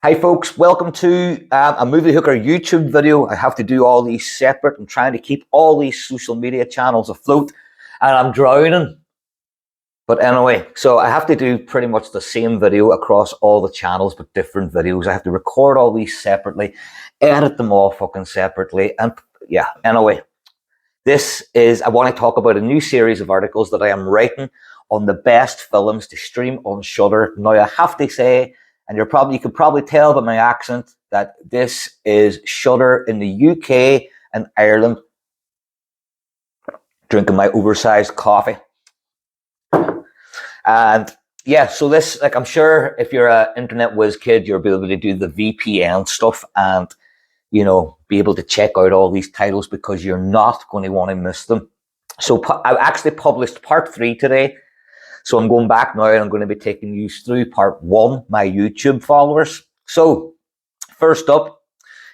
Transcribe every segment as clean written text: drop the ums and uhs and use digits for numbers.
Hi folks, welcome to a Moviehooker YouTube video. I have to do all these separate. I'm trying to keep all these social media channels afloat and I'm drowning. But anyway, so I have to do pretty much the same video across all the channels but different videos. I have to record all these separately, edit them all fucking separately, and yeah, anyway. I want to talk about a new series of articles that I am writing on the best films to stream on Shudder. Now I have to say, and you can probably tell by my accent, that this is Shudder in the UK and Ireland. Drinking my oversized coffee. And yeah, so this, like, I'm sure if you're an internet whiz kid, you'll be able to do the VPN stuff and, you know, be able to check out all these titles because you're not going to want to miss them. So I actually published part 3 today. So I'm going back now and I'm going to be taking you through part 1, my YouTube followers. So first up,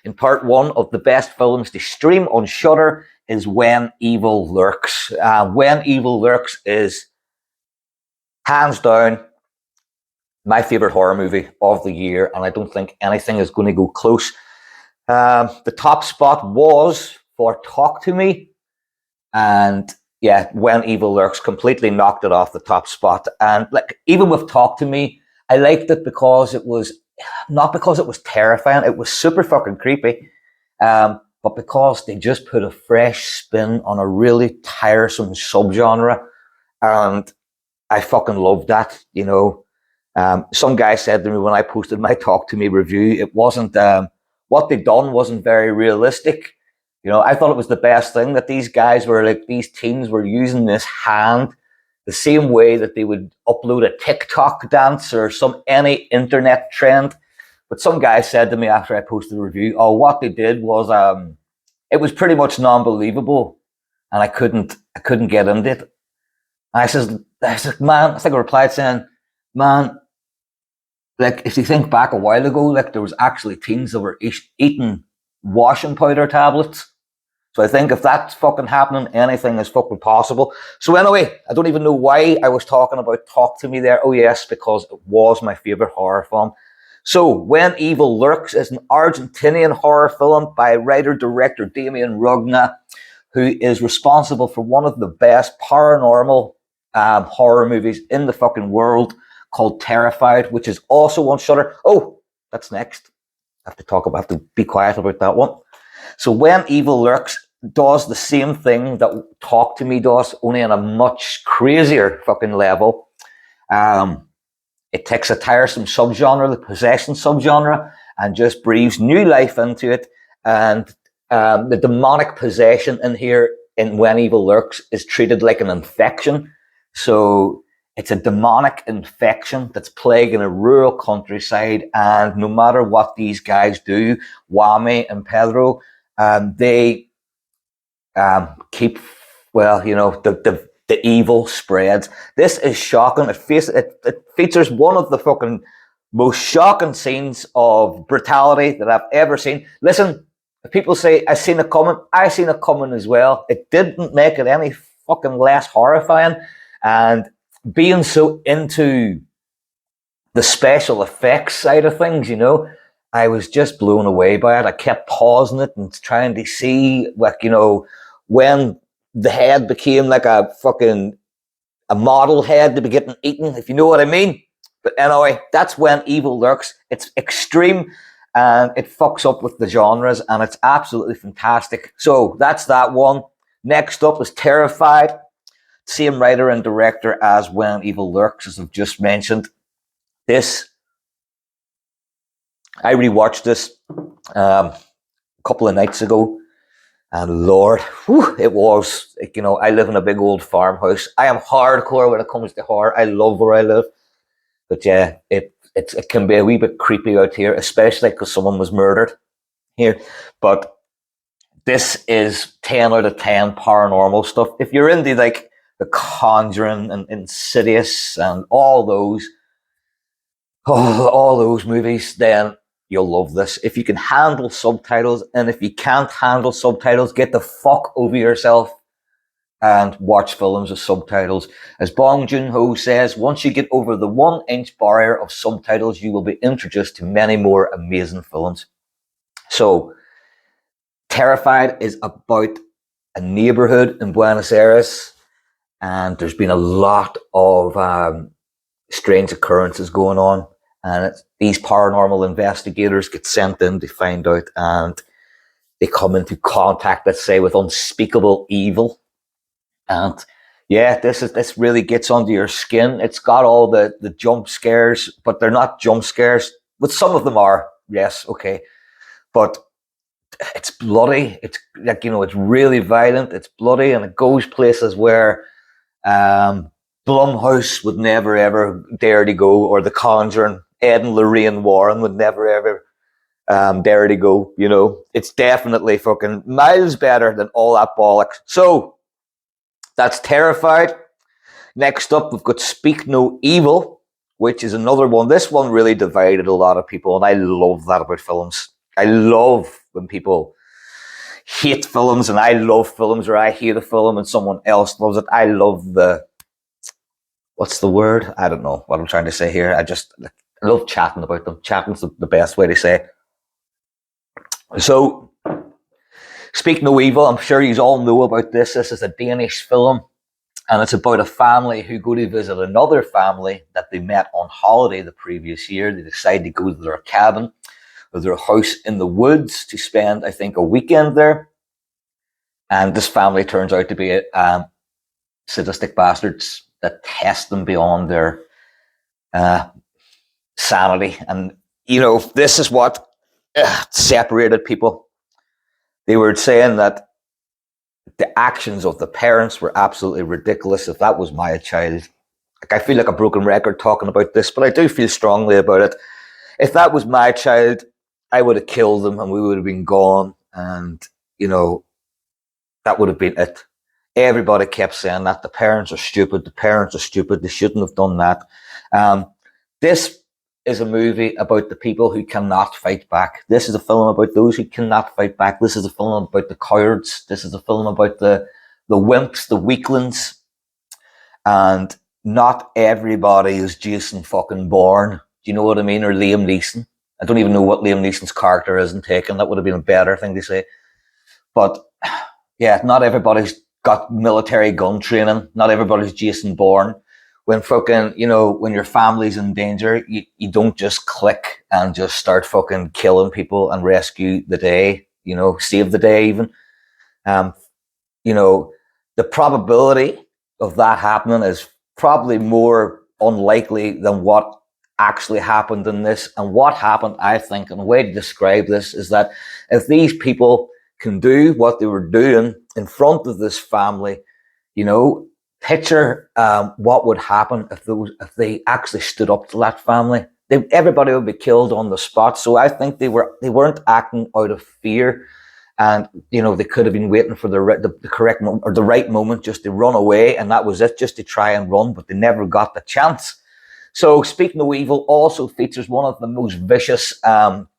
in part 1 of the best films to stream on Shudder is When Evil Lurks. When Evil Lurks is hands down my favorite horror movie of the year, and I don't think anything is going to go close. The top spot was for Talk to Me, and yeah, When Evil Lurks completely knocked it off the top spot. And like, even with Talk to Me, I liked it because it was not because it was terrifying. It was super fucking creepy, but because they just put a fresh spin on a really tiresome subgenre, and I fucking loved that. You know, some guy said to me when I posted my Talk to Me review, it wasn't what they'd done wasn't very realistic. You know, I thought it was the best thing that these guys were like, these teens were using this hand the same way that they would upload a TikTok dance or any internet trend. But some guy said to me after I posted the review, oh, what they did was, it was pretty much non-believable, and I couldn't get into it. And I said, man, I think I replied saying, man, like, if you think back a while ago, like, there was actually teens that were eating washing powder tablets. So I think if that's fucking happening, anything is fucking possible. So anyway, I don't even know why I was talking about Talk to Me there. Oh yes, because it was my favorite horror film. So When Evil Lurks is an Argentinian horror film by writer-director Damien Rugna, who is responsible for one of the best paranormal horror movies in the fucking world, called Terrified, which is also on Shudder. Oh, that's next. I have to be quiet about that one. So When Evil Lurks does the same thing that Talk to Me does, only on a much crazier fucking level. It takes a tiresome subgenre, the possession subgenre, and just breathes new life into it. And the demonic possession in here in When Evil Lurks is treated like an infection. So it's a demonic infection that's plaguing a rural countryside, and no matter what these guys do, Wami and Pedro, they keep, well, you know, the evil spreads. This is shocking. It features one of the fucking most shocking scenes of brutality that I've ever seen. Listen, if people say I seen it coming, I seen it coming as well. It didn't make it any fucking less horrifying. And being so into the special effects side of things, you know, I was just blown away by it. I kept pausing it and trying to see, like, you know, when the head became like a model head to be getting eaten, if you know what I mean. But anyway, that's When Evil Lurks. It's extreme and it fucks up with the genres, and it's absolutely fantastic. So that's that one. Next up is Terrified. Same writer and director as When Evil Lurks, as I've just mentioned. I rewatched this a couple of nights ago, and Lord, it was, you know, I live in a big old farmhouse. I am hardcore when it comes to horror. I love where I live. But yeah, it can be a wee bit creepy out here, especially because someone was murdered here. But this is 10 out of 10 paranormal stuff. If you're into like The Conjuring and Insidious and all those movies, then you'll love this. If you can handle subtitles, and if you can't handle subtitles, get the fuck over yourself. and watch films with subtitles. As Bong Joon-ho says, once you get over the 1-inch barrier of subtitles, you will be introduced to many more amazing films. So, Terrified is about a neighborhood in Buenos Aires, and there's been a lot of strange occurrences going on, and these paranormal investigators get sent in to find out, and they come into contact, let's say, with unspeakable evil. And yeah, this really gets under your skin. It's got all the jump scares, but they're not jump scares. But some of them are, yes, okay. But it's bloody. It's like, it's really violent. It's bloody, and it goes places where Blumhouse would never ever dare to go, or The Conjuring, Ed and Lorraine Warren would never ever dare to go. It's definitely fucking miles better than all that bollocks. So that's Terrified. Next up, we've got Speak No Evil, which is another one. This one really divided a lot of people, and I love that about films. I love when people hate films, and I love films where I hate a film and someone else loves it. I love what's the word? I don't know what I'm trying to say here. I love chatting about them. Chatting's the best way to say. So, Speak No Evil, I'm sure you all know about this. This is a Danish film, and it's about a family who go to visit another family that they met on holiday the previous year. They decide to go to their cabin or their house in the woods to spend, I think, a weekend there. And this family turns out to be sadistic bastards that test them beyond their sanity. And, this is what separated people. They were saying that the actions of the parents were absolutely ridiculous. If that was my child, I feel like a broken record talking about this, but I do feel strongly about it. If that was my child, I would have killed them and we would have been gone. And, that would have been it. Everybody kept saying that. The parents are stupid. The parents are stupid. They shouldn't have done that. This is a movie about the people who cannot fight back. This is a film about those who cannot fight back. This is a film about the cowards. This is a film about the wimps, the weaklings. And not everybody is Jason fucking Bourne. Do you know what I mean? Or Liam Neeson. I don't even know what Liam Neeson's character is in Taken. That would have been a better thing to say. But yeah, not everybody's got military gun training. Not everybody's Jason Bourne. When fucking, when your family's in danger, you don't just click and just start fucking killing people and rescue the day, save the day even. The probability of that happening is probably more unlikely than what actually happened in this. And what happened, I think, and a way to describe this is that if these people can do what they were doing in front of this family, picture what would happen if they actually stood up to that family. Everybody would be killed on the spot. So I think they weren't acting out of fear, and they could have been waiting for the correct moment or the right moment just to run away, and that was it, just to try and run, but they never got the chance. So Speak No Evil also features one of the most vicious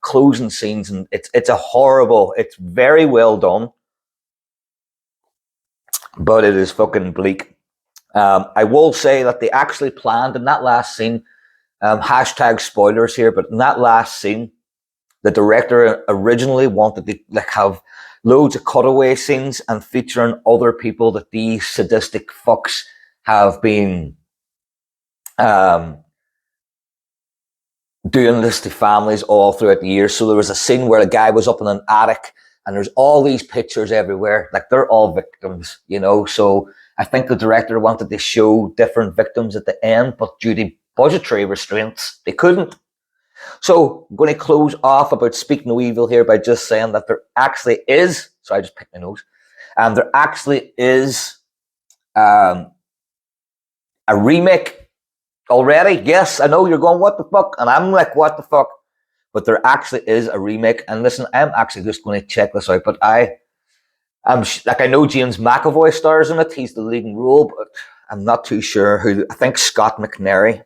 closing scenes, and it's very well done, but it is fucking bleak. I will say that they actually planned in that last scene, hashtag spoilers here, but in that last scene, the director originally wanted to have loads of cutaway scenes and featuring other people that these sadistic fucks have been doing this to families all throughout the years. So there was a scene where a guy was up in an attic and there's all these pictures everywhere. Like, they're all victims, So I think the director wanted to show different victims at the end, but due to budgetary restraints, they couldn't. So I'm going to close off about Speak No Evil here by just saying that there actually is, so I just picked my nose, there actually is a remake already. Yes, I know you're going, what the fuck? And I'm like, what the fuck? But there actually is a remake. And listen, I'm actually just going to check this out, but I know James McAvoy stars in it. He's the leading role, but I'm not too sure who. I think Scott McNairy.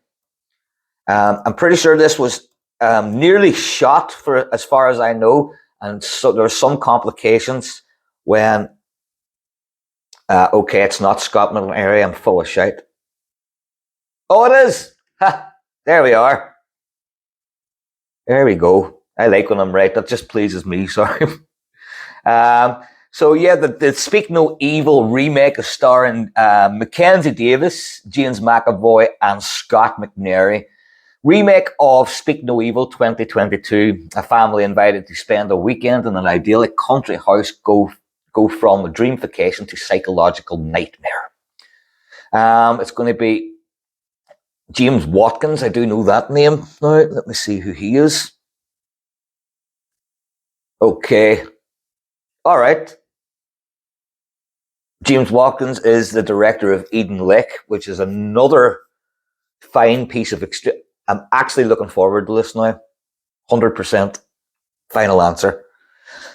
I'm pretty sure this was nearly shot, for as far as I know, and so there were some complications when Okay, it's not Scotland area. I'm full of shit. Oh, it is. Ha! There we are. There we go. I like when I'm right. That just pleases me. Sorry. Um, so yeah, the Speak No Evil remake is starring Mackenzie Davis, James McAvoy, and Scott McNairy. Remake of Speak No Evil 2022. A family invited to spend a weekend in an idyllic country house go from a dreamification to psychological nightmare. It's going to be James Watkins. I do know that name now. Let me see who he is. Okay. All right. James Watkins is the director of Eden Lake, which is another fine piece of I'm actually looking forward to this now. 100% final answer.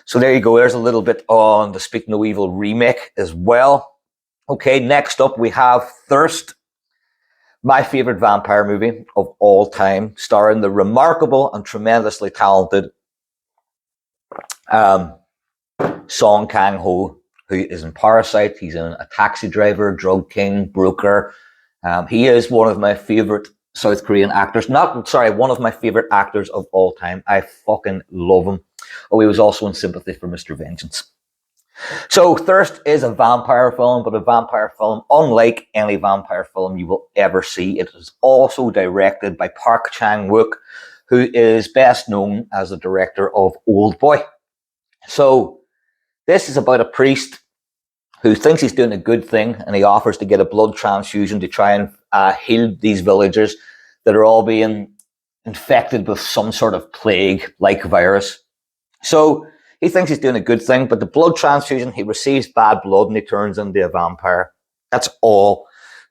So there you go. There's a little bit on the Speak No Evil remake as well. Okay, next up we have Thirst, my favorite vampire movie of all time, starring the remarkable and tremendously talented Song Kang-ho, who is in Parasite. He's in A Taxi Driver, Drug King, Broker. He is one of my favorite South Korean actors. One of my favorite actors of all time. I fucking love him. Oh, he was also in Sympathy for Mr. Vengeance. So Thirst is a vampire film, but a vampire film unlike any vampire film you will ever see. It is also directed by Park Chan-wook, who is best known as the director of Old Boy. So this is about a priest who thinks he's doing a good thing, and he offers to get a blood transfusion to try and heal these villagers that are all being infected with some sort of plague-like virus. So he thinks he's doing a good thing, but the blood transfusion, he receives bad blood and he turns into a vampire. That's all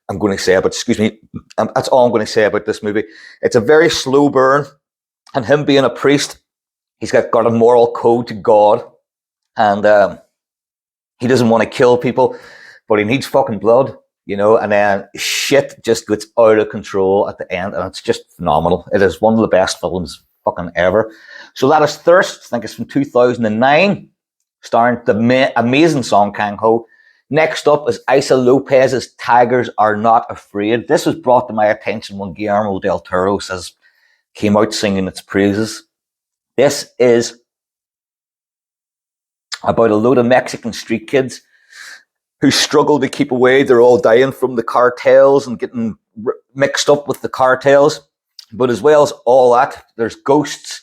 I'm going to say about, that's all I'm going to say about this movie. It's a very slow burn, and him being a priest, he's got a moral code to God, and he doesn't want to kill people, but he needs fucking blood, and then shit just gets out of control at the end, and it's just phenomenal. It is one of the best films fucking ever. So that is Thirst. I think it's from 2009, starring the amazing Song Kang-ho. Next up is Issa Lopez's Tigers Are Not Afraid. This was brought to my attention when Guillermo del Toro came out singing its praises. This is about a load of Mexican street kids who struggle to keep away. They're all dying from the cartels and getting mixed up with the cartels. But as well as all that, there's ghosts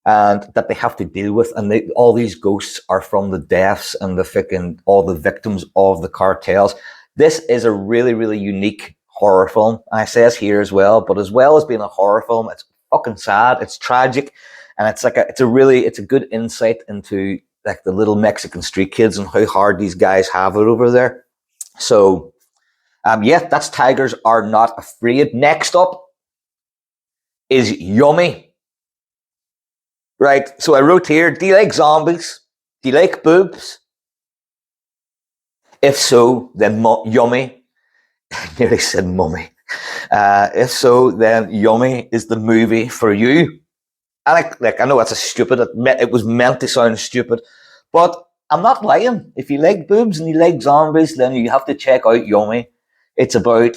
and that they have to deal with. And all these ghosts are from the deaths and all the victims of the cartels. This is a really, really unique horror film. And I say it's here as well, but as well as being a horror film, it's fucking sad. It's tragic. And it's a good insight into like the little Mexican street kids and how hard these guys have it over there. So, that's Tigers Are Not Afraid. Next up is Yummy. Right, so I wrote here, do you like zombies? Do you like boobs? If so, then Yummy. I nearly said mummy. If so, then Yummy is the movie for you. And I know that's it was meant to sound stupid, but I'm not lying. If you like boobs and you like zombies, then you have to check out Yummy. It's about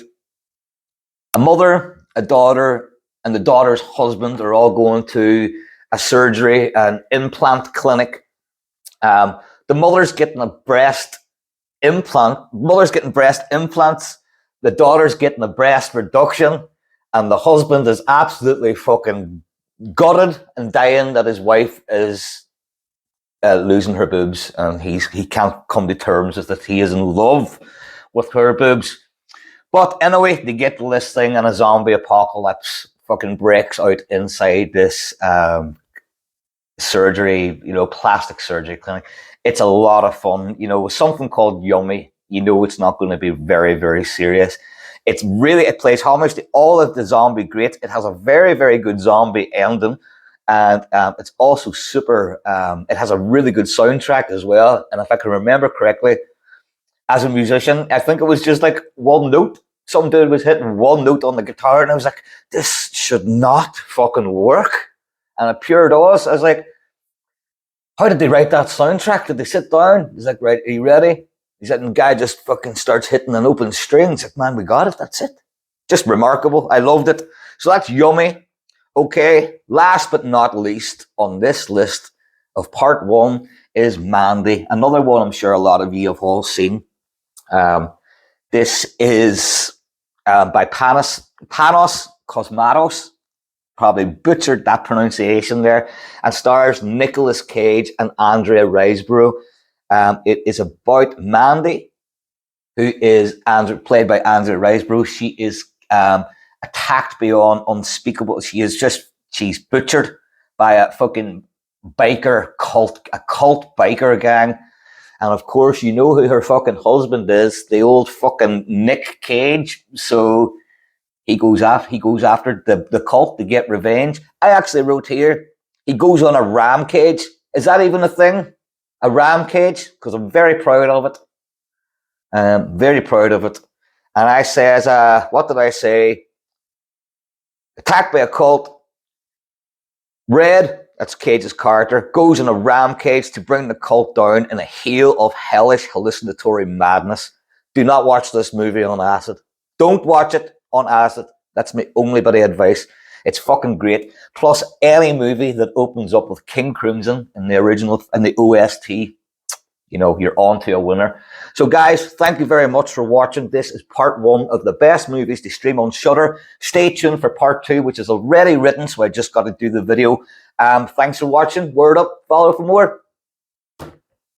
a mother, a daughter, and the daughter's husband are all going to a surgery, an implant clinic. The mother's getting a breast implant. Mother's getting breast implants. The daughter's getting a breast reduction, and the husband is absolutely fucking gutted and dying that his wife is losing her boobs, and he can't come to terms with that he is in love with her boobs. But anyway, they get to this thing, and a zombie apocalypse fucking breaks out inside this surgery, plastic surgery clinic. It's a lot of fun. With something called Yummy, it's not going to be very, very serious. It plays homage to all of the zombie greats. It has a very, very good zombie ending. And it's also super, it has a really good soundtrack as well. And if I can remember correctly, as a musician, I think it was just like one note. Some dude was hitting one note on the guitar, and I was like, this should not fucking work. And it pure does. I was like, how did they write that soundtrack? Did they sit down? He's like, right, are you ready? He said, and the guy just fucking starts hitting an open string. He's like, man, we got it. That's it. Just remarkable. I loved it. So that's Yummy. Okay, last but not least on this list of part one is Mandy. Another one I'm sure a lot of you have all seen. This is by Panos Cosmatos. Probably butchered that pronunciation there. And stars Nicolas Cage and Andrea Riseborough. It is about Mandy, who is played by Andrea Riseborough. She is attacked beyond unspeakable. She's butchered by a fucking biker cult, a cult biker gang. And of course, you know who her fucking husband is, the old fucking Nick Cage. So he goes after the cult to get revenge. I actually wrote here, he goes on a ram cage. Is that even a thing? A ram cage? Because I'm very proud of it. Very proud of it. And I says, what did I say? Attacked by a cult. Red, that's Cage's character, goes in a ram cage to bring the cult down in a hail of hellish hallucinatory madness. Do not watch this movie on acid. Don't watch it on acid. That's my only bit of advice. It's fucking great. Plus, any movie that opens up with King Crimson in the original, and the OST, you know, you're on to a winner. So guys, thank you very much for watching. This is part one of the best movies to stream on Shudder. Stay tuned for part two, which is already written, so I just got to do the video. Thanks for watching. Word up, follow for more.